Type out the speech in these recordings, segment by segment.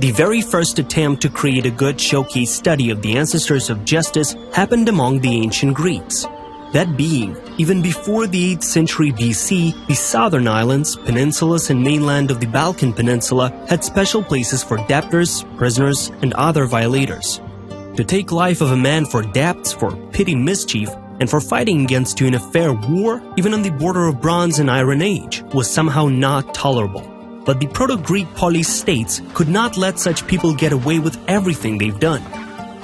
The very first attempt to create a good showcase study of the ancestors of justice happened among the ancient Greeks. That being, even before the 8th century BC, the southern islands, peninsulas and mainland of the Balkan Peninsula had special places for debtors, prisoners, and other violators. To take life of a man for debts, for petty mischief, and for fighting against you in a fair war, even on the border of Bronze and Iron Age, was somehow not tolerable. But the Proto-Greek polis states could not let such people get away with everything they've done.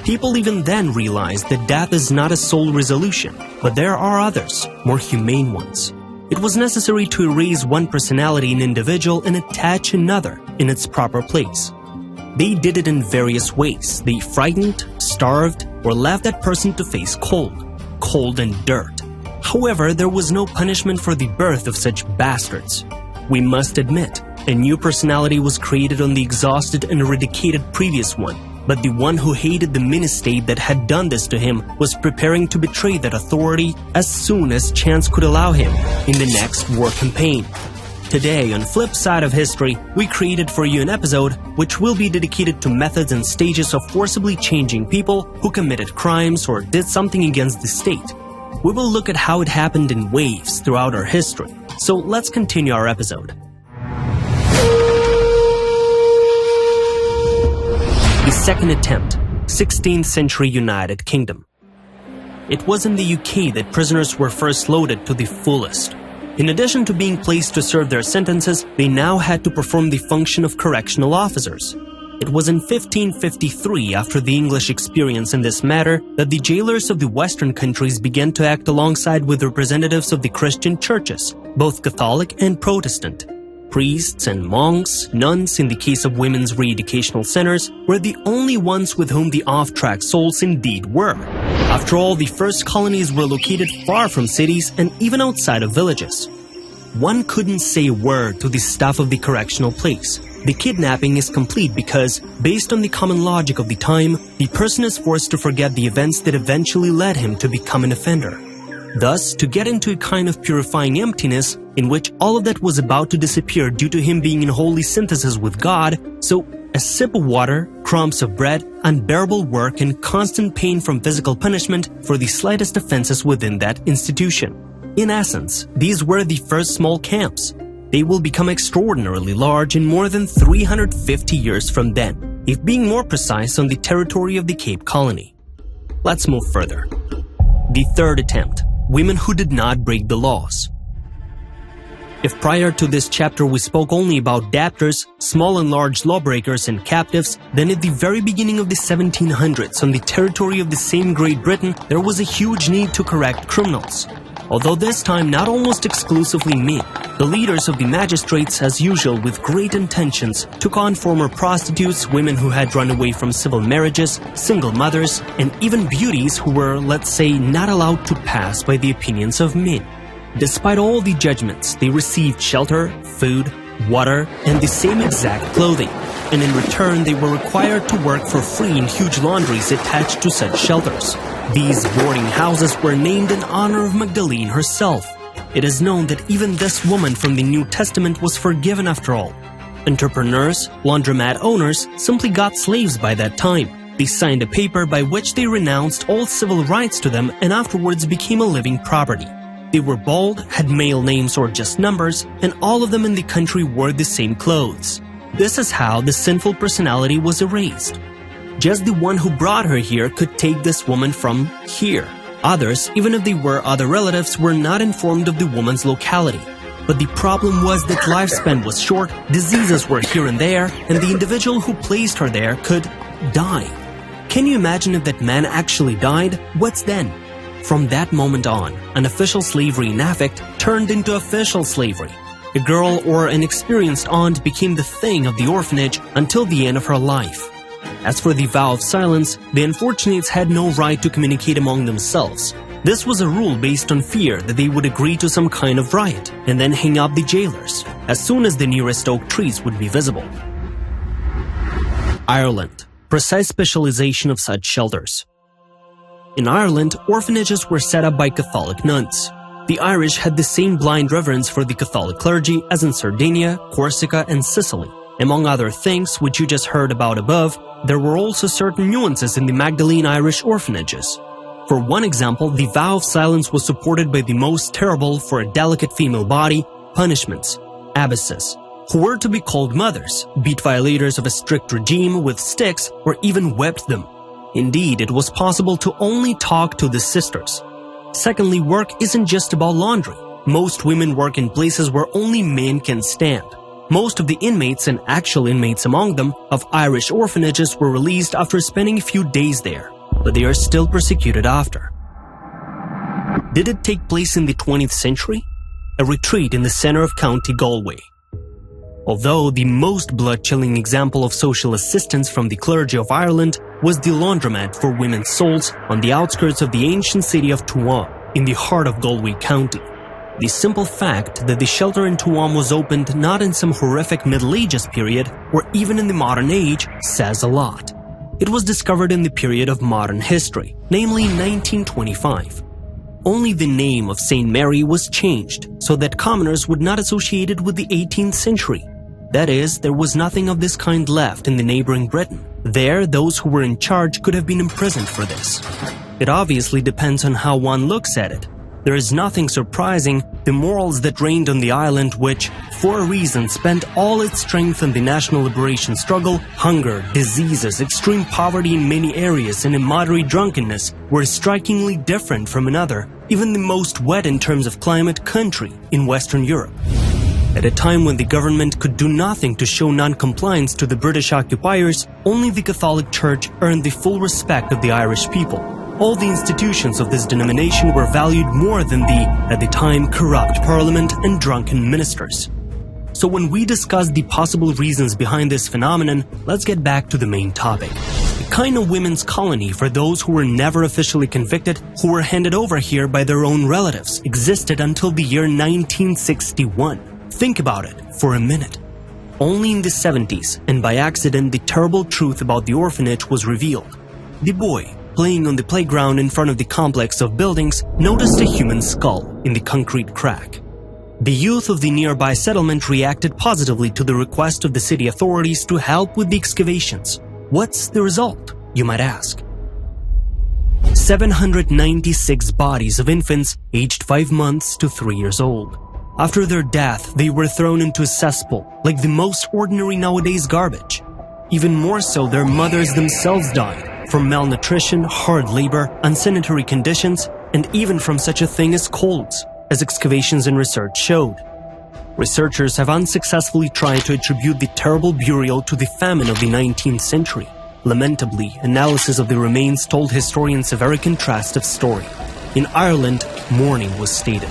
People even then realized that death is not a sole resolution, but there are others, more humane ones. It was necessary to erase one personality in an individual and attach another in its proper place. They did it in various ways. They frightened, starved, or left that person to face cold and dirt. However, there was no punishment for the birth of such bastards. We must admit, a new personality was created on the exhausted and eradicated previous one, but the one who hated the mini-state that had done this to him was preparing to betray that authority as soon as chance could allow him in the next war campaign. Today, on Flip Side of History, we created for you an episode which will be dedicated to methods and stages of forcibly changing people who committed crimes or did something against the state. We will look at how it happened in waves throughout our history. So let's continue our episode. The second attempt, 16th century United Kingdom. It was in the UK that prisoners were first loaded to the fullest. In addition to being placed to serve their sentences, they now had to perform the function of correctional officers. It was in 1553, after the English experience in this matter, that the jailers of the Western countries began to act alongside with representatives of the Christian churches, both Catholic and Protestant. Priests and monks, nuns in the case of women's re-educational centers, were the only ones with whom the off-track souls indeed were. After all, the first colonies were located far from cities and even outside of villages. One couldn't say a word to the staff of the correctional place. The kidnapping is complete because, based on the common logic of the time, the person is forced to forget the events that eventually led him to become an offender. Thus, to get into a kind of purifying emptiness in which all of that was about to disappear due to him being in holy synthesis with God, so a sip of water, crumbs of bread, unbearable work, and constant pain from physical punishment for the slightest offenses within that institution. In essence, these were the first small camps. They will become extraordinarily large in more than 350 years from then, if being more precise, on the territory of the Cape Colony. Let's move further. The third attempt. Women who did not break the laws. If prior to this chapter we spoke only about debtors, small and large lawbreakers and captives, then at the very beginning of the 1700s on the territory of the same Great Britain there was a huge need to correct criminals. Although this time not almost exclusively men, the leaders of the magistrates, as usual with great intentions, took on former prostitutes, women who had run away from civil marriages, single mothers, and even beauties who were, let's say, not allowed to pass by the opinions of men. Despite all the judgments, they received shelter, food, water, and the same exact clothing, and in return they were required to work for free in huge laundries attached to such shelters. These boarding houses were named in honor of Magdelene herself. It is known that even this woman from the New Testament was forgiven after all. Entrepreneurs, laundromat owners, simply got slaves by that time. They signed a paper by which they renounced all civil rights to them and afterwards became a living property. They were bald, had male names or just numbers, and all of them in the country wore the same clothes. This is how the sinful personality was erased. Just the one who brought her here could take this woman from here. Others, even if they were other relatives, were not informed of the woman's locality. But the problem was that lifespan was short, diseases were here and there, and the individual who placed her there could die. Can you imagine if that man actually died? What's then? From that moment on, unofficial slavery in affect turned into official slavery. A girl or an experienced aunt became the thing of the orphanage until the end of her life. As for the vow of silence, the unfortunates had no right to communicate among themselves. This was a rule based on fear that they would agree to some kind of riot and then hang up the jailers as soon as the nearest oak trees would be visible. Ireland. Precise specialization of such shelters. In Ireland, orphanages were set up by Catholic nuns. The Irish had the same blind reverence for the Catholic clergy as in Sardinia, Corsica, and Sicily. Among other things, which you just heard about above, there were also certain nuances in the Magdelene Irish orphanages. For one example, the vow of silence was supported by the most terrible for a delicate female body punishments, abbesses, who were to be called mothers, beat violators of a strict regime with sticks, or even whipped them. Indeed, it was possible to only talk to the sisters. Secondly, work isn't just about laundry. Most women work in places where only men can stand. Most of the inmates, and actual inmates among them, of Irish orphanages were released after spending a few days there, but they are still persecuted after. Did it take place in the 20th century? A retreat in the center of County Galway. Although the most blood-chilling example of social assistance from the clergy of Ireland was the laundromat for women's souls on the outskirts of the ancient city of Tuam, in the heart of Galway County. The simple fact that the shelter in Tuam was opened not in some horrific Middle Ages period or even in the modern age says a lot. It was discovered in the period of modern history, namely 1925. Only the name of St. Mary was changed so that commoners would not associate it with the 18th century. That is, there was nothing of this kind left in the neighboring Britain. There, those who were in charge could have been imprisoned for this. It obviously depends on how one looks at it. There is nothing surprising, the morals that reigned on the island which, for a reason, spent all its strength in the national liberation struggle, hunger, diseases, extreme poverty in many areas and immoderate drunkenness were strikingly different from another, even the most wet in terms of climate country in Western Europe. At a time when the government could do nothing to show non-compliance to the British occupiers, only the Catholic Church earned the full respect of the Irish people. All the institutions of this denomination were valued more than the, at the time, corrupt parliament and drunken ministers. So when we discuss the possible reasons behind this phenomenon, let's get back to the main topic. A kind of women's colony for those who were never officially convicted, who were handed over here by their own relatives, existed until the year 1961. Think about it for a minute. Only in the 70s, and by accident, the terrible truth about the orphanage was revealed. The boy, playing on the playground in front of the complex of buildings, noticed a human skull in the concrete crack. The youth of the nearby settlement reacted positively to the request of the city authorities to help with the excavations. What's the result, you might ask? 796 bodies of infants aged 5 months to 3 years old. After their death, they were thrown into a cesspool, like the most ordinary nowadays garbage. Even more so, their mothers themselves died, from malnutrition, hard labor, unsanitary conditions, and even from such a thing as colds, as excavations and research showed. Researchers have unsuccessfully tried to attribute the terrible burial to the famine of the 19th century. Lamentably, analysis of the remains told historians a very contrastive story. In Ireland, mourning was stated.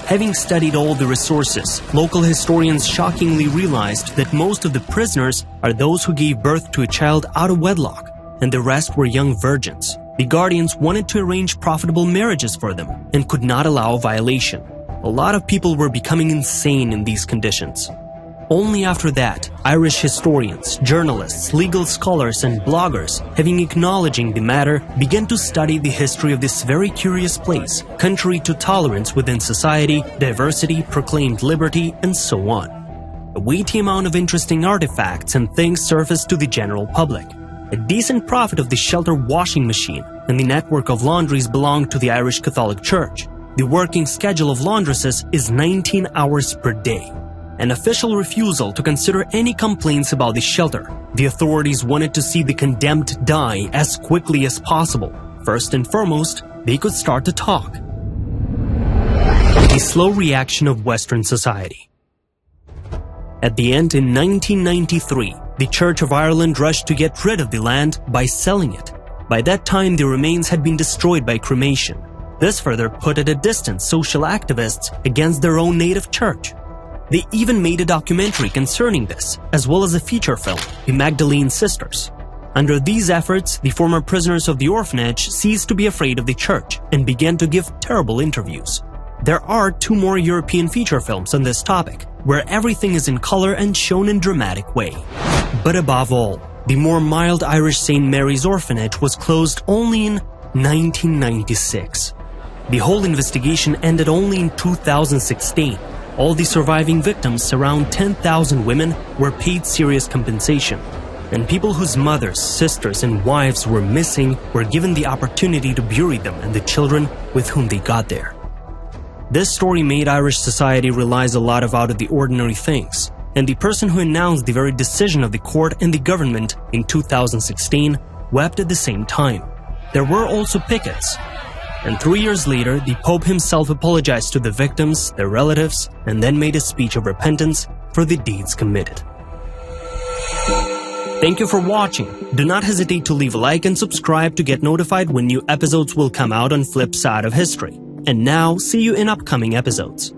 Having studied all the resources, local historians shockingly realized that most of the prisoners are those who gave birth to a child out of wedlock, and the rest were young virgins. The guardians wanted to arrange profitable marriages for them and could not allow violation. A lot of people were becoming insane in these conditions. Only after that, Irish historians, journalists, legal scholars and bloggers, having acknowledging the matter, began to study the history of this very curious place, contrary to tolerance within society, diversity, proclaimed liberty, and so on. A weighty amount of interesting artifacts and things surfaced to the general public. A decent profit of the shelter washing machine and the network of laundries belonged to the Irish Catholic Church. The working schedule of laundresses is 19 hours per day. An official refusal to consider any complaints about the shelter. The authorities wanted to see the condemned die as quickly as possible. First and foremost, they could start to talk. The slow reaction of Western society. At the end in 1993, the Church of Ireland rushed to get rid of the land by selling it. By that time, the remains had been destroyed by cremation. This further put at a distance social activists against their own native church. They even made a documentary concerning this, as well as a feature film, The Magdelene Sisters. Under these efforts, the former prisoners of the orphanage ceased to be afraid of the church and began to give terrible interviews. There are 2 more European feature films on this topic, where everything is in color and shown in dramatic way. But above all, the more mild Irish St. Mary's orphanage was closed only in 1996. The whole investigation ended only in 2016. All the surviving victims, around 10,000 women, were paid serious compensation, and people whose mothers, sisters, and wives were missing were given the opportunity to bury them and the children with whom they got there. This story made Irish society realize a lot of out-of-the-ordinary things, and the person who announced the very decision of the court and the government in 2016 wept at the same time. There were also pickets. And 3 years later, the Pope himself apologized to the victims, their relatives, and then made a speech of repentance for the deeds committed. Thank you for watching. Do not hesitate to leave a like and subscribe to get notified when new episodes will come out on Flip Side of History. And now, see you in upcoming episodes.